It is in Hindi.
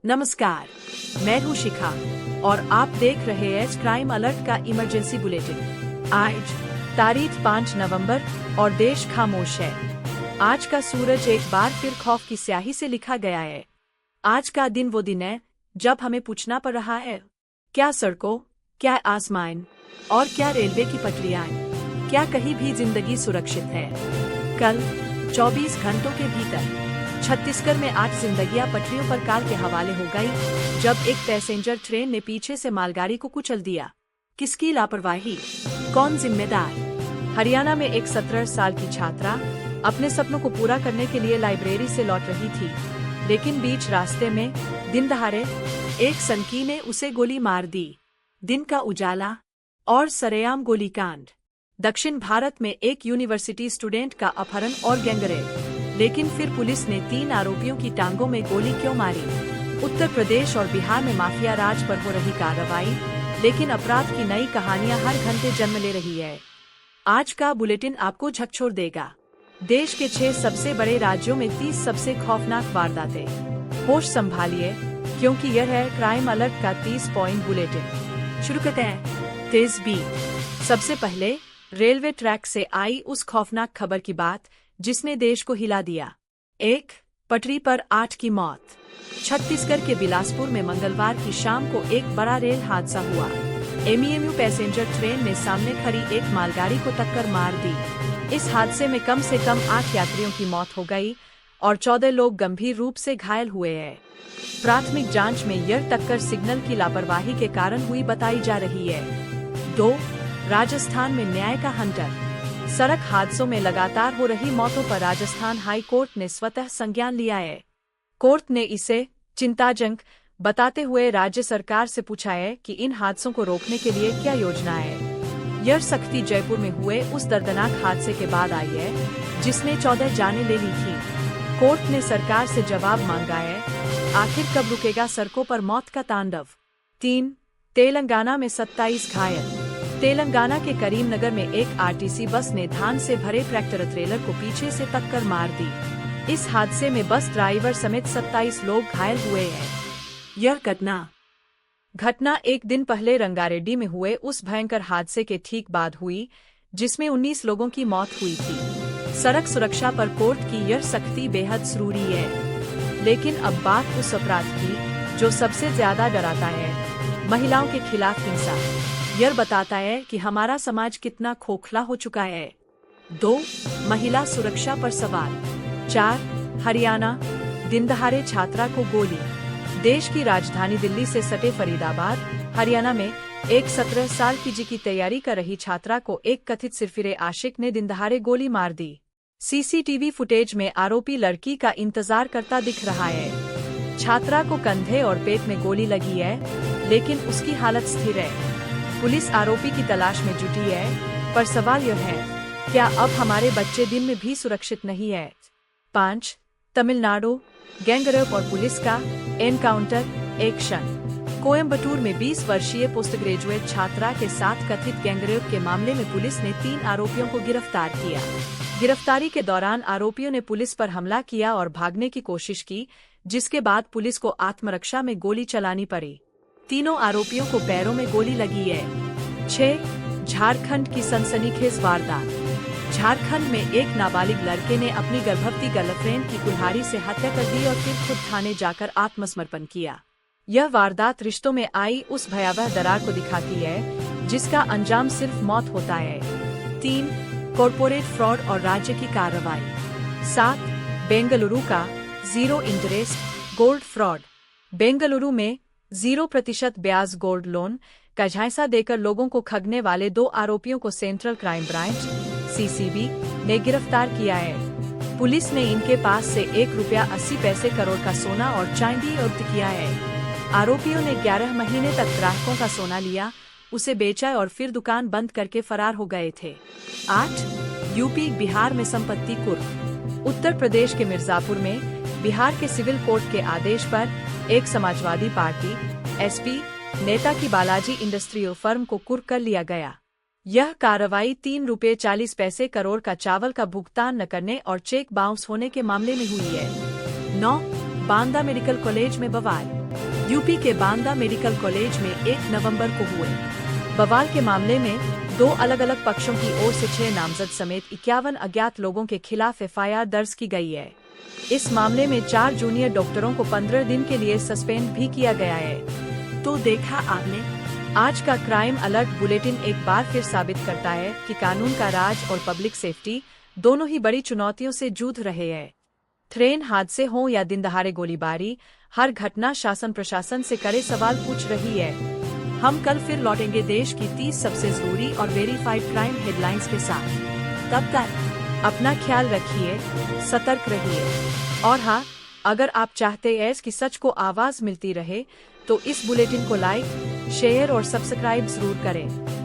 नमस्कार, मैं हूँ शिखा और आप देख रहे हैं क्राइम अलर्ट का इमरजेंसी बुलेटिन। आज तारीख 5 नवंबर और देश खामोश है। आज का सूरज एक बार फिर खौफ की स्याही से लिखा गया है। आज का दिन वो दिन है जब हमें पूछना पड़ रहा है, क्या सड़कों, क्या आसमान और क्या रेलवे की पटरियां, क्या कहीं भी जिंदगी सुरक्षित है। कल 24 घंटों के भीतर छत्तीसगढ़ में 8 जिंदगियां पटरियों पर काल के हवाले हो गई, जब एक पैसेंजर ट्रेन ने पीछे से मालगाड़ी को कुचल दिया। किसकी लापरवाही, कौन जिम्मेदार? हरियाणा में एक 17 साल की छात्रा अपने सपनों को पूरा करने के लिए लाइब्रेरी से लौट रही थी, लेकिन बीच रास्ते में दिन दहाड़े एक सनकी ने उसे गोली मार दी। दिन का उजाला और सरेआम गोलीकांड। दक्षिण भारत में एक यूनिवर्सिटी स्टूडेंट का अपहरण और गैंगरेप, लेकिन फिर पुलिस ने 3 आरोपियों की टांगों में गोली क्यों मारी? उत्तर प्रदेश और बिहार में माफिया राज पर हो रही कार्रवाई, लेकिन अपराध की नई कहानियां हर घंटे जन्म ले रही है। आज का बुलेटिन आपको झकझोर देगा। देश के 6 सबसे बड़े राज्यों में 30 सबसे खौफनाक वारदातें। होश संभालिए, क्योंकि यह है क्राइम अलर्ट का 30 पॉइंट बुलेटिन। शुरू करते हैं। तेज बीट। सबसे पहले रेलवे ट्रैक से आई उस खौफनाक खबर की बात जिसने देश को हिला दिया। 1 पटरी पर 8 की मौत। छत्तीसगढ़ के बिलासपुर में मंगलवार की शाम को एक बड़ा रेल हादसा हुआ। एमईएमयू पैसेंजर ट्रेन ने सामने खड़ी एक मालगाड़ी को टक्कर मार दी। इस हादसे में कम से कम 8 यात्रियों की मौत हो गई और 14 लोग गंभीर रूप से घायल हुए हैं। प्राथमिक जांच में यह टक्कर सिग्नल की लापरवाही के कारण हुई बताई जा रही है। 2 राजस्थान में न्याय का हंटर। सड़क हादसों में लगातार हो रही मौतों पर राजस्थान हाई कोर्ट ने स्वतः संज्ञान लिया है। कोर्ट ने इसे चिंताजनक बताते हुए राज्य सरकार से पूछा है कि इन हादसों को रोकने के लिए क्या योजना है। यह सख्ती जयपुर में हुए उस दर्दनाक हादसे के बाद आई है जिसने 14 जानें ले ली थी। कोर्ट ने सरकार से जवाब मांगा है, आखिर कब रुकेगा सड़कों पर मौत का तांडव। 3 तेलंगाना में 27 घायल। तेलंगाना के करीमनगर में एक आरटीसी बस ने धान से भरे ट्रैक्टर ट्रेलर को पीछे से टक्कर मार दी। इस हादसे में बस ड्राइवर समेत 27 लोग घायल हुए हैं। यह घटना एक दिन पहले रंगारेड्डी में हुए उस भयंकर हादसे के ठीक बाद हुई, जिसमें 19 लोगों की मौत हुई थी। सड़क सुरक्षा पर कोर्ट की यह सख्ती बेहद जरूरी है। लेकिन अब बात उस अपराध की जो सबसे ज्यादा डराता है, महिलाओं के खिलाफ हिंसा। यह बताता है कि हमारा समाज कितना खोखला हो चुका है। 2 महिला सुरक्षा पर सवाल। 4 हरियाणा, दिनदहाड़े छात्रा को गोली। देश की राजधानी दिल्ली से सटे फरीदाबाद, हरियाणा में एक 17 साल पीजी की तैयारी कर रही छात्रा को एक कथित सिरफिरे आशिक ने दिनदहाड़े गोली मार दी। सीसीटीवी फुटेज में आरोपी लड़की का इंतजार करता दिख रहा है। छात्रा को कंधे और पेट में गोली लगी है, लेकिन उसकी हालत स्थिर है। पुलिस आरोपी की तलाश में जुटी है, पर सवाल यह है, क्या अब हमारे बच्चे दिन में भी सुरक्षित नहीं है? 5 तमिलनाडु, गैंगरेप और पुलिस का एनकाउंटर एक्शन। कोयम्बटूर में 20 वर्षीय पोस्ट ग्रेजुएट छात्रा के साथ कथित गैंगरेप के मामले में पुलिस ने 3 आरोपियों को गिरफ्तार किया। गिरफ्तारी के दौरान आरोपियों ने पुलिस पर हमला किया और भागने की कोशिश की, जिसके बाद पुलिस को आत्मरक्षा में गोली चलानी पड़ी। तीनों आरोपियों को पैरों में गोली लगी है। 6 झारखंड की सनसनीखेज वारदात। झारखंड में एक नाबालिग लड़के ने अपनी गर्भवती गर्लफ्रेंड की कुल्हाड़ी से हत्या कर दी और फिर खुद थाने जाकर आत्मसमर्पण किया। यह वारदात रिश्तों में आई उस भयावह दरार को दिखाती है जिसका अंजाम सिर्फ मौत होता है। 3 कॉरपोरेट फ्रॉड और राज्य की कार्रवाई। 7 बेंगलुरु का 0 इंटरेस्ट गोल्ड फ्रॉड। बेंगलुरु में 0% ब्याज गोल्ड लोन का झांसा देकर लोगों को ठगने वाले 2 आरोपियों को सेंट्रल क्राइम ब्रांच (सीसीबी) ने गिरफ्तार किया है। पुलिस ने इनके पास से ₹1.80 करोड़ का सोना और चांदी जब्त किया है। आरोपियों ने 11 महीने तक ग्राहकों का सोना लिया, उसे बेचा और फिर दुकान बंद करके फरार हो गए थे। 8 यूपी बिहार में संपत्ति कुर्क। उत्तर प्रदेश के मिर्जापुर में बिहार के सिविल कोर्ट के आदेश पर एक समाजवादी पार्टी (एसपी) नेता की बालाजी इंडस्ट्रियल फर्म को कुर्क कर लिया गया। यह कार्रवाई ₹3.40 करोड़ का चावल का भुगतान न करने और चेक बाउंस होने के मामले में हुई है। 9 बांदा मेडिकल कॉलेज में बवाल। यूपी के बांदा मेडिकल कॉलेज में 1 नवंबर को हुए बवाल के मामले में 2 अलग अलग पक्षों की ओर से 6 नामजद समेत 51 अज्ञात लोगों के खिलाफ एफआईआर दर्ज की गई है। इस मामले में 4 जूनियर डॉक्टरों को 15 दिन के लिए सस्पेंड भी किया गया है। तो देखा आपने, आज का क्राइम अलर्ट बुलेटिन एक बार फिर साबित करता है कि कानून का राज और पब्लिक सेफ्टी दोनों ही बड़ी चुनौतियों से जूझ रहे हैं। ट्रेन हादसे हो या दिन दहाड़े गोलीबारी, हर घटना शासन प्रशासन से कड़े सवाल पूछ रही है। हम कल फिर लौटेंगे देश की 30 सबसे जरूरी और वेरीफाइड क्राइम हेडलाइंस के साथ। तब तक अपना ख्याल रखिए, सतर्क रहिए। और हाँ, अगर आप चाहते हैं कि सच को आवाज मिलती रहे तो इस बुलेटिन को लाइक, शेयर और सब्सक्राइब जरूर करें।